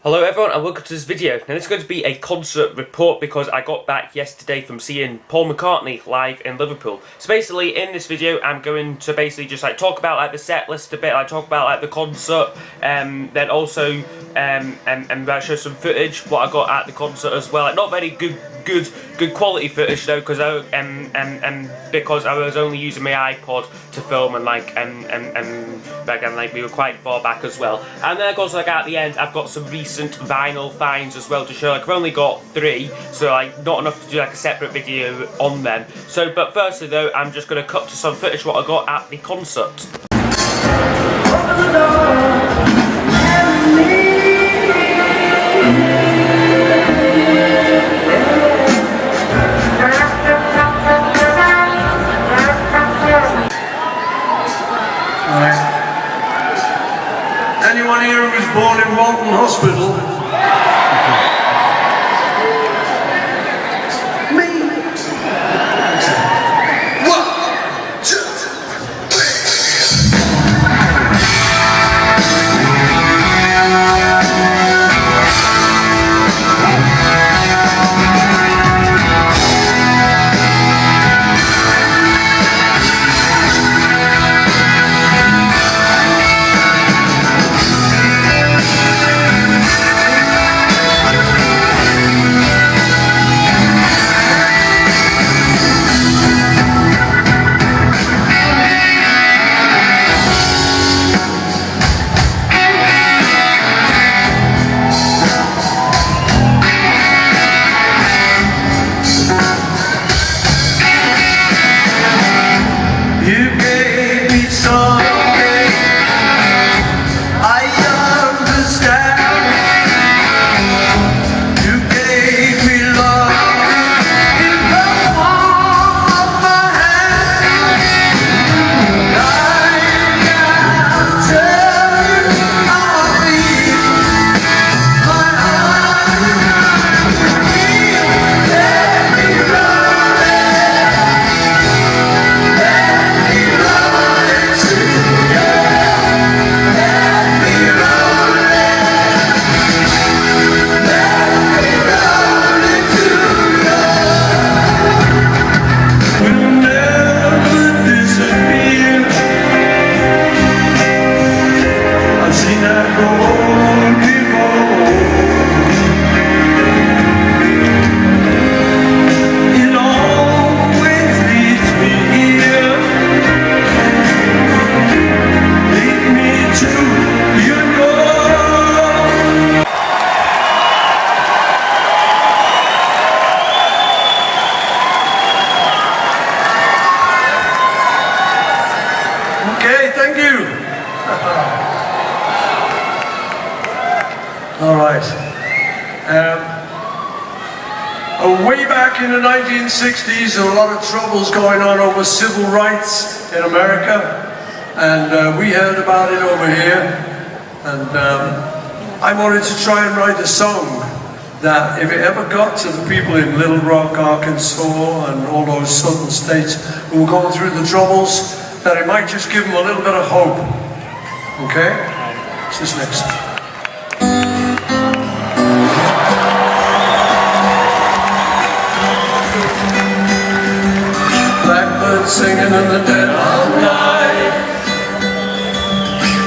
Hello everyone and welcome to this video. Now this is going to be a concert report because I got back yesterday from seeing Paul McCartney live in Liverpool. So basically in this video I'm going to basically just like talk about like the set list a bit, like talk about like the concert, then also and show some footage what I got at the concert as well. Like not very good quality footage though, because I was only using my iPod to film and we were quite far back as well. And then of course like at the end I've got some recent vinyl finds as well to show. Like I've only got 3, so like not enough to do like a separate video on them. So but firstly though I'm just going to cut to some footage what I got at the concert. Anyone here who was born in Walton Hospital? Me? 1, 2, way back in the 1960s, there were a lot of troubles going on over civil rights in America, and we heard about it over here, and I wanted to try and write a song that if it ever got to the people in Little Rock, Arkansas, and all those southern states who were going through the troubles, that it might just give them a little bit of hope. Okay? What's this next? Singing in the dead of night.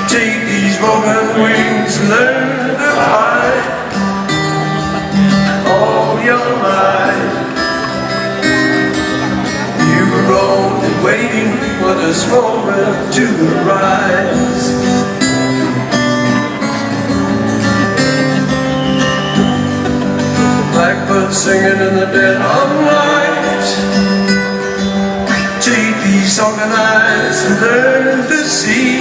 Take these broken wings, learn to fly. All your life you were only waiting for this moment to arise. Blackbird singing in the dead of night. Take these organized and learn to see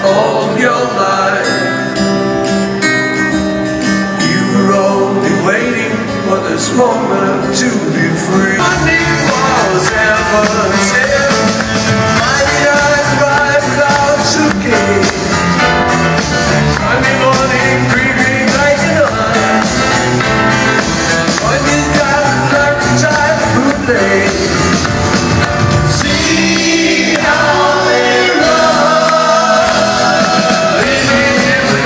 all your life. You were only waiting for this moment to be free. Money was ever said, mighty eyes bright clouds who came. Sunday morning, green light in the eyes. When you got like the time who played. See how they run, living in the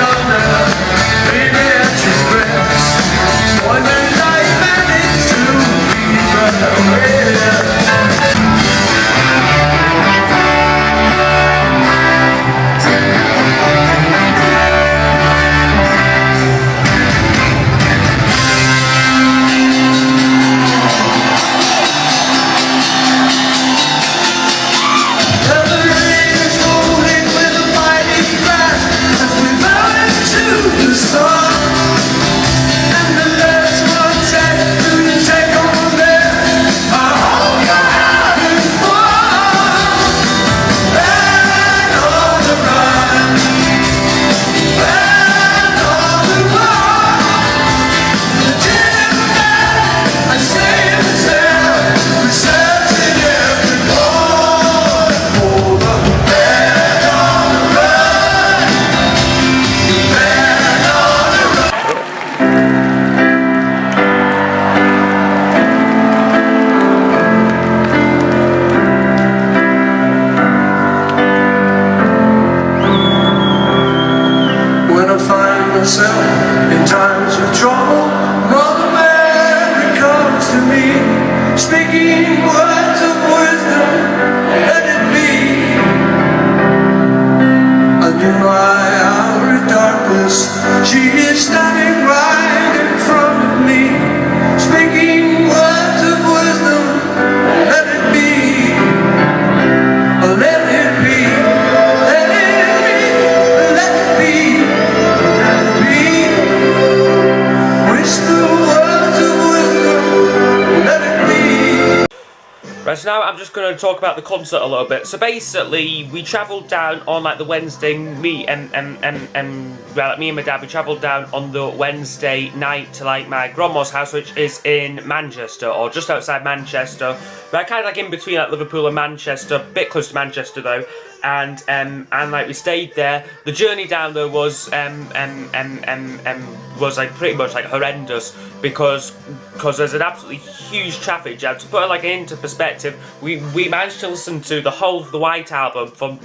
myself in times of trouble. Mother Mary comes to me, speaking words of wisdom, let it be. And in my hour of darkness, she is standing right in front of me, speaking words of wisdom, let it be. Let it be, let it be, let it be, let it be. Whisper words of wisdom, let it be. Right, so now I'm just going to talk about the concert a little bit. So basically, we travelled down on like the Wednesday. Me and my dad, we travelled down on the Wednesday night to like my grandma's house, which is in Manchester or just outside Manchester. Right, kind of like in between like Liverpool and Manchester, a bit close to Manchester though. And like we stayed there. The journey down there was like pretty much like horrendous because there's an absolutely huge traffic jam. To put it like into perspective, we managed to listen to the whole of the White Album from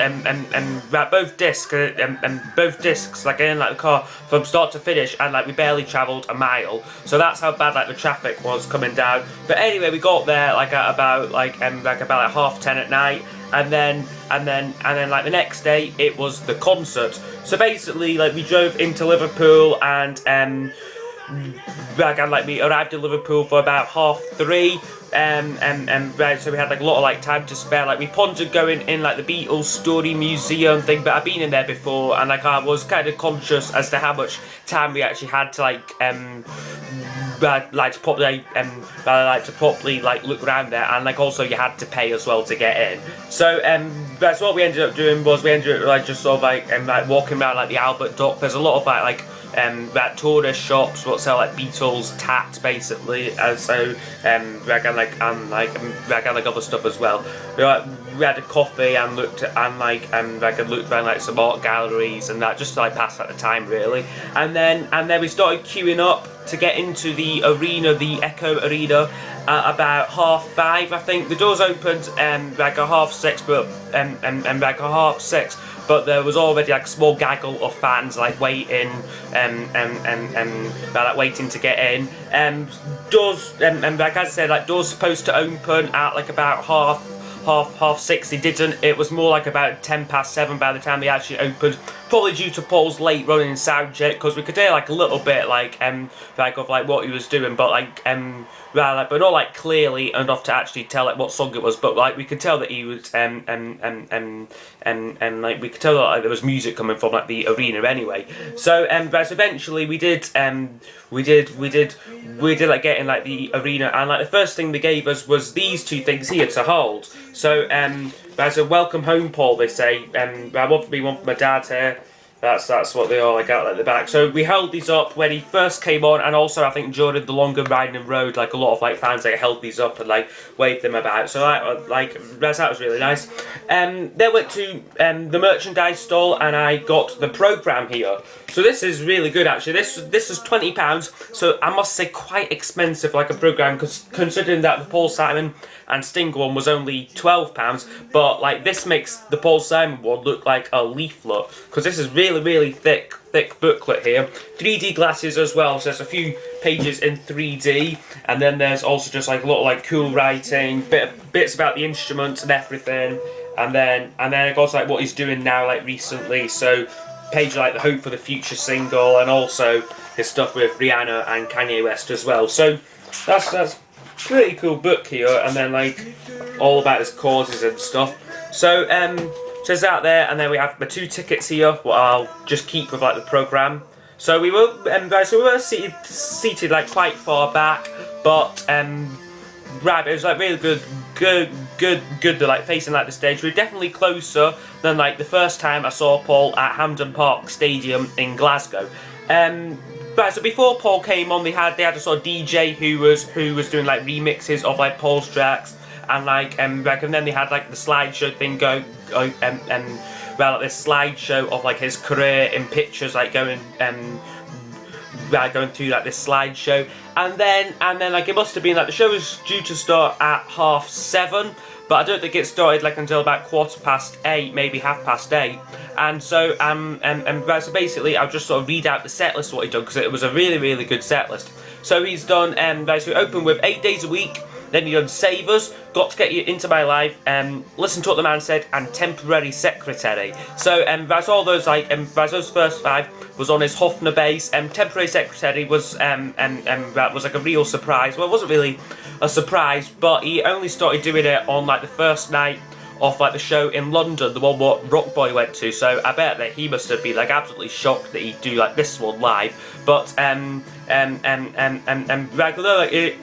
both discs like in like the car from start to finish, and like we barely travelled a mile. So that's how bad like the traffic was coming down. But anyway, we got there like at about like 10:30 at night. And then like the next day it was the concert. So basically like we drove into Liverpool and we arrived in Liverpool for about 3:30. Right, so we had like a lot of like time to spare. Like we pondered going in like the Beatles Story Museum thing, but I've been in there before and like I was kind of conscious as to how much time we actually had to to properly look around there, and like also you had to pay as well to get in. So that's what we ended up doing. Was we ended up like just sort of walking around like the Albert Dock. There's a lot of like tourist shops what sell like Beatles tat basically, so other stuff as well. We had a coffee and looked around like some art galleries and that, just to like pass out the time really. And then we started queuing up to get into the arena, the Echo Arena, about 5:30. I think the doors opened like at 6:30, but there was already like a small gaggle of fans like waiting waiting to get in. Doors like as I said, like doors supposed to open at like about half 6. They didn't. It was more like about 7:10 by the time they actually opened, probably due to Paul's late running sound check, because we could hear like a little bit of what he was doing, but but not like clearly enough to actually tell like what song it was, but like we could tell that he was we could tell that like, there was music coming from like the arena anyway. So but eventually we did like get in like the arena, and like the first thing they gave us was these two things here to hold. So as a welcome home, Paul, they say. I want one for my dad here. That's what they are like out at the back. So we held these up when he first came on, and also I think during the longer riding road, like a lot of like fans like held these up and like waved them about. So that was really nice. Then went to the merchandise stall and I got the programme here. So this is really good actually. This is £20, so I must say quite expensive like a programme, because considering that the Paul Simon and Sting one was only £12, but like this makes the Paul Simon one look like a leaflet, because this is really thick booklet here. 3D glasses as well, so there's a few pages in 3D, and then there's also just like a lot of like cool writing, bits about the instruments and everything, and then it goes like what he's doing now like recently. So page like the Hope for the Future single, and also his stuff with Rihanna and Kanye West as well. So that's pretty cool book here, and then like all about his causes and stuff. So there's that there, and then we have my 2 tickets here, what I'll just keep with like the programme. So we were seated like quite far back, but right, it was like really good to like facing like the stage. We were definitely closer than like the first time I saw Paul at Hampden Park Stadium in Glasgow. Right, so before Paul came on, they had a sort of DJ who was doing like remixes of like Paul's tracks, and and then they had like the slideshow thing going, like this slideshow of like his career in pictures, like going through like this slideshow, and then like it must have been like the show was due to start at 7:30, but I don't think it started like until about 8:15, maybe 8:30. And so so basically I'll just sort of read out the set list what he'd done, because it was a really, really good set list. So he's done so he opened with 8 Days a Week, then he done Save Us, Got to Get You Into My Life, Listen to What the Man Said, and Temporary Secretary. So that's all those like that's those first 5 was on his Hofner bass. Temporary Secretary was that was like a real surprise. Well, it wasn't really a surprise, but he only started doing it on like the first night of like the show in London, the one what Rock Boy went to. So I bet that he must have been like absolutely shocked that he'd do like this one live. But like, although like, it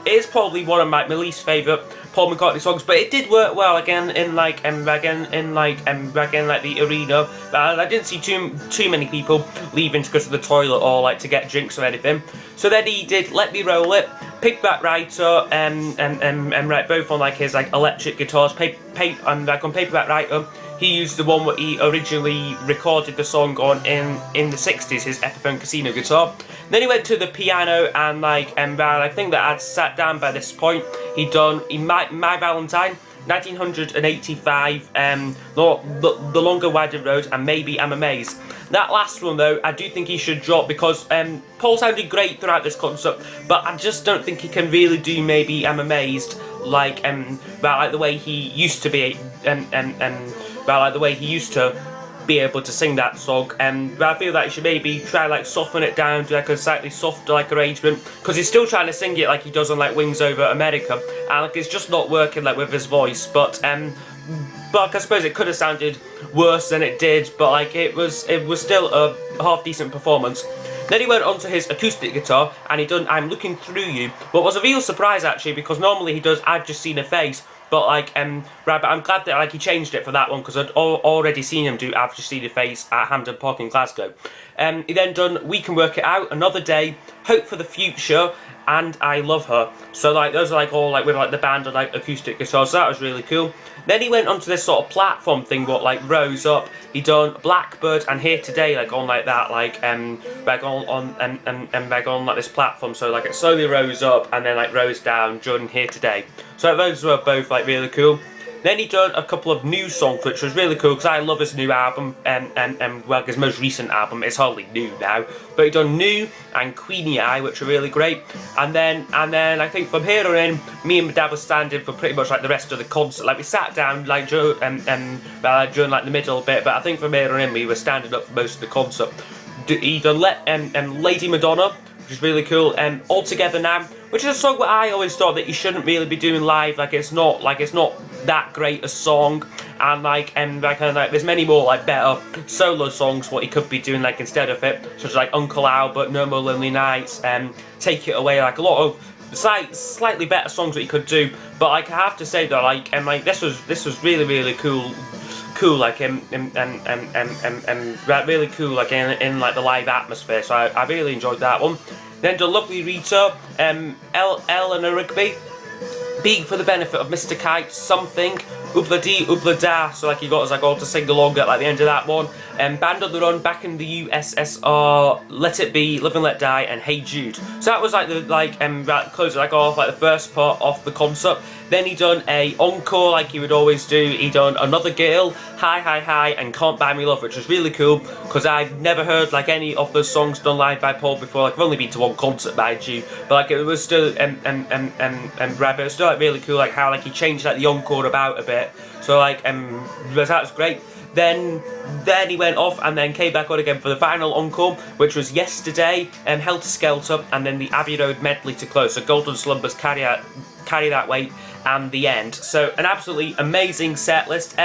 is probably one of my least favourite Paul McCartney songs, but it did work well again in like the arena. I didn't see too many people leaving to go to the toilet or like to get drinks or anything. So then he did Let Me Roll It, Paperback Writer, right, both on like his like electric guitars. Like on Paperback Writer, he used the one where he originally recorded the song on in the 60s, his Epiphone Casino guitar. Then he went to the piano, and like I think that I'd sat down by this point. He'd done My Valentine, 1985, The Longer Wider Road, and Maybe I'm Amazed. That last one though, I do think he should drop, because Paul sounded great throughout this concert, but I just don't think he can really do Maybe I'm Amazed like like the way he used to be, like the way he used to be able to sing that song. But I feel that he should maybe try like soften it down to like a slightly softer like arrangement, because he's still trying to sing it like he does on like Wings Over America, and like it's just not working like with his voice. But I suppose it could have sounded worse than it did, but like it was still a half decent performance. Then he went on to his acoustic guitar, and he done I'm Looking Through You, what was a real surprise actually, because normally he does I've Just Seen a Face. But like, right, but I'm glad that like he changed it for that one, because I'd already seen him do I've Just Seen a Face at Hampden Park in Glasgow. He then done We Can Work It Out, Another Day, Hope for the Future, and I Love Her. So like those are like all like with like the band on like acoustic guitars. So that was really cool. Then he went onto this sort of platform thing, what like rose up. He done Blackbird and Here Today, like on like that, like like on like on like this platform. So like it slowly rose up and then like rose down during Here Today. So those were both like really cool. Then he done a couple of new songs, which was really cool, because I love his new album, well, his most recent album. It's hardly new now, but he done New and Queenie Eye, which are really great. And then I think from here on in, me and my dad were standing for pretty much like the rest of the concert. Like we sat down like during like the middle bit, but I think from here on in we were standing up for most of the concert. He done Lady Madonna, which is really cool. All Together Now, which is a song that I always thought that you shouldn't really be doing live. Like it's not that great a song, and like there's many more like better solo songs what he could be doing like instead of it, such as like Uncle Albert, No More Lonely Nights, Take It Away, like a lot of slightly better songs that he could do. But like I have to say that like this was really cool, like really cool like in like the live atmosphere. So I really enjoyed that one. Then the Lovely Rita, Eleanor Rigby, Being for the Benefit of Mr. Kite, Something, Oobla Dee, Oobla Da. So like you got us like all to sing along at like the end of that one. Band on the Run, Back in the USSR, Let It Be, Live and Let Die, and Hey Jude. So that was like the closing like off like the first part of the concert. Then he done a encore like he would always do. He done Another Girl, Hi Hi Hi, and Can't Buy Me Love, which was really cool, because I've never heard like any of those songs done live by Paul before. Like I've only been to one concert by you, but like it was still but it was still like really cool, like how like he changed like the encore about a bit. So like that was great. Then he went off and then came back on again for the final encore, which was Yesterday, Helter Skelter, and then the Abbey Road medley to close. So Golden Slumbers, Carry That Weight, and The End. So an absolutely amazing set list.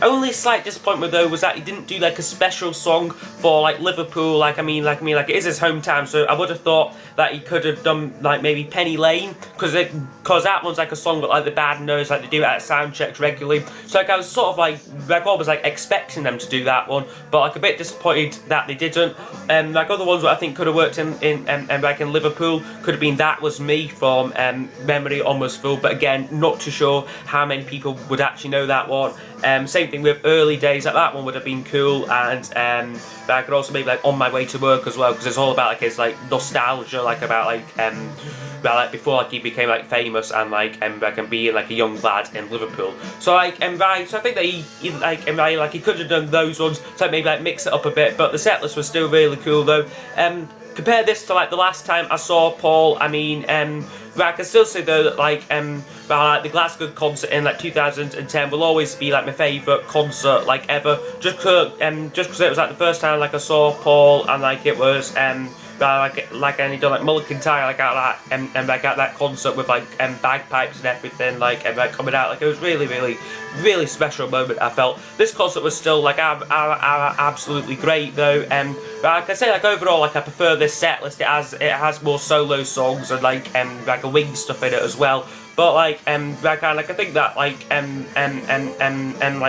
Only slight disappointment though was that he didn't do like a special song for like Liverpool. Like it is his hometown, so I would have thought that he could have done like maybe Penny Lane, because that one's like a song that like the band knows, like they do it at sound checks regularly. So like I was sort of like always like expecting them to do that one, but like a bit disappointed that they didn't. Like other ones that I think could have worked in like in Liverpool could have been That Was Me from Memory Almost Full, but again not too sure how many people would actually know that one. Same thing with Early Days, like that one would have been cool, and but I could also maybe like On My Way to Work as well, because it's all about like it's like nostalgia, like about like well, like before like he became like famous and like being like a young lad in Liverpool. So like so I think that he could have done those ones, so maybe like mix it up a bit, but the set list was still really cool though. Compare this to like the last time I saw Paul. I mean, but I can still say though that like the Glasgow concert in like 2010 will always be like my favourite concert like ever. Just because it was like the first time like I saw Paul, and like it was and he done like Mull Kintyre like at that like at that concert with like bagpipes and everything like coming out, like it was really special moment. I felt this concert was still like absolutely great though. Like I say, like overall, like I prefer this set list. It has more solo songs and like a wing stuff in it as well. But like I think that like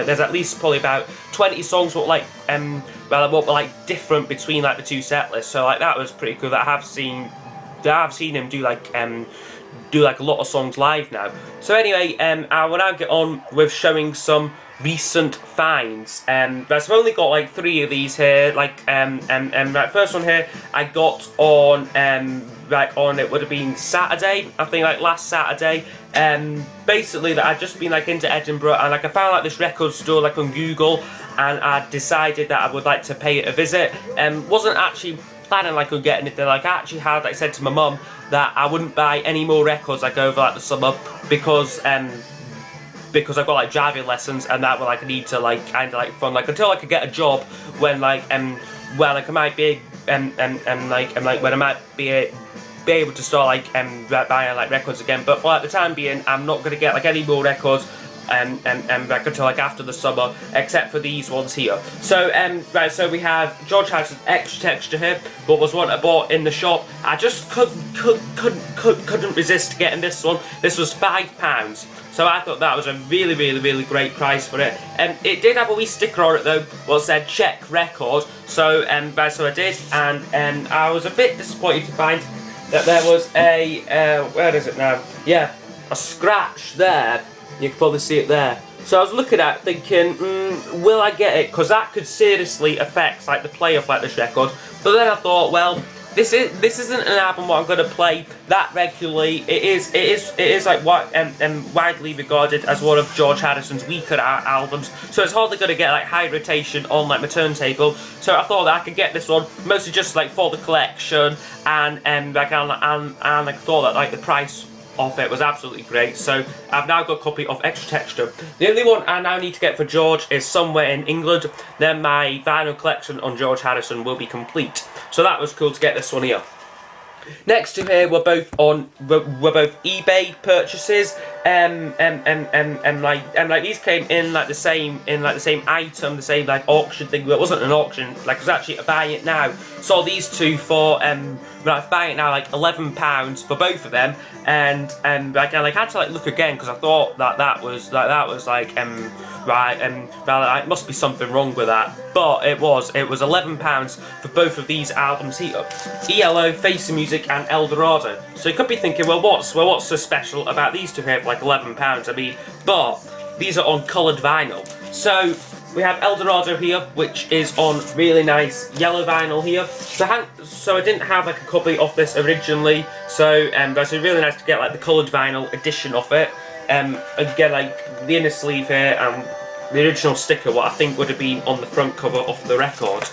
there's at least probably about 20 songs what like different between like the two set lists. So like that was pretty cool. That I have seen him do like a lot of songs live now. So anyway, I will now get on with showing some recent finds. So I've only got like 3 of these here. Like first one here I got on it would have been Saturday, I think, like last Saturday. Basically that I'd just been like into Edinburgh, and like I found like this record store like on Google, and I decided that I would like to pay it a visit. Wasn't actually planning like on getting anything. Like I actually had like said to my mum that I wouldn't buy any more records like over like the summer because I've got like driving lessons, and that will like need to like kind of like fun like until I could get a job when like well like I might be when I might be able to start like buying like records again. But for like the time being, I'm not going to get like any more records back until like after the summer, except for these ones here. So so we have George Harrison's Extra Texture here, but was one I bought in the shop. I just couldn't resist getting this one. This was £5, so I thought that was a really great price for it. It did have a wee sticker on it though, what said Czech record. So so I did, and I was a bit disappointed to find that there was a where is it now? Yeah, a scratch there. You can probably see it there. So I was looking at it thinking, will I get it? Because that could seriously affect like the play of like this record. But then I thought, well, this isn't an album what I'm going to play that regularly. It is like widely regarded as one of George Harrison's weaker albums. So it's hardly going to get like high rotation on like my turntable. So I thought that I could get this one mostly just like for the collection, and I thought that like the price of it was absolutely great. So I've now got a copy of Extra Texture. The only one I now need to get for George is somewhere in England. Then my vinyl collection on George Harrison will be complete. So that was cool to get this one here. Next to here were both eBay purchases. Like these came in like the same item, the same like auction thing. Well, it wasn't an auction, like it was actually a buy it now. Saw these two for buy it now like £11 for both of them, and I had to like look again because I thought that was it must be something wrong with that, but it was £11 for both of these albums here, ELO, Face the Music and Eldorado. So you could be thinking, well what's so special about these two here for like £11? I mean, but these are on coloured vinyl. So we have Eldorado here, which is on really nice yellow vinyl here. So I didn't have like a copy of this originally, so it's really nice to get like the coloured vinyl edition of it. And get like the inner sleeve here and the original sticker, what I think would have been on the front cover of the record.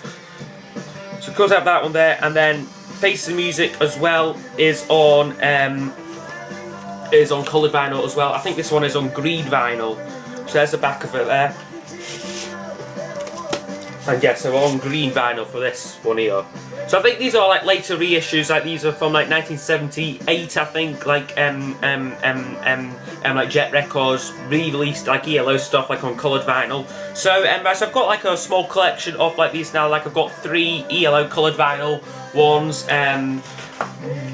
So of course I have that one there, and then Face the Music as well is on coloured vinyl as well. I think this one is on green vinyl. So there's the back of it there. And yeah, so on green vinyl for this one here. So I think these are like later reissues, like these are from like 1978, I think, like like Jet Records re-released like ELO stuff like on coloured vinyl. So so I've got like a small collection of like these now. Like I've got 3 ELO coloured vinyl ones.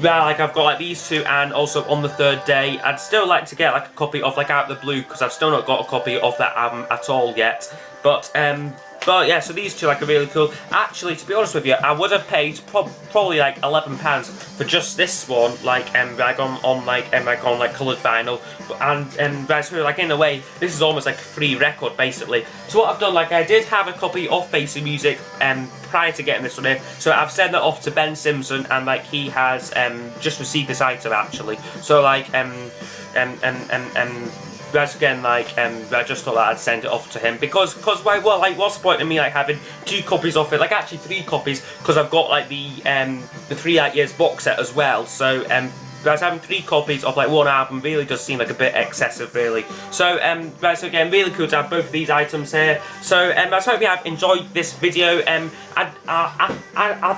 Like I've got like these two, and also On the Third Day. I'd still like to get like a copy of like Out of the Blue, because I've still not got a copy of that album at all yet. But But yeah, so these two like are really cool. Actually, to be honest with you, I would have paid probably like £11 for just this one, like on coloured vinyl. And right, so like in a way, this is almost like a free record basically. So what I've done, like I did have a copy of Face of Music prior to getting this one in, so I've sent that off to Ben Simpson, and like he has just received this item actually. So like once again, like I just thought that I'd send it off to him because well, like what's the point of me like having 2 copies of it, like actually 3 copies, because I've got like the 3 Light Years box set as well. So guys, having 3 copies of like one album really does seem like a bit excessive, really. So, guys, so again, really cool to have both of these items here. So, I hope you have enjoyed this video. I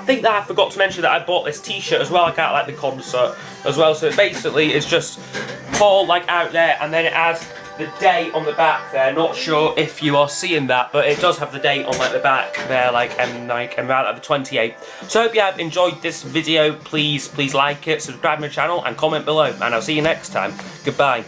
think that I forgot to mention that I bought this T-shirt as well, like at like the concert as well. So basically, it's just Paul like out there, and then it has the date on the back there. Not sure if you are seeing that, but it does have the date on like the back there, like around like the 28th. So I hope you have enjoyed this video. Please like it, subscribe to my channel, and comment below, and I'll see you next time. Goodbye.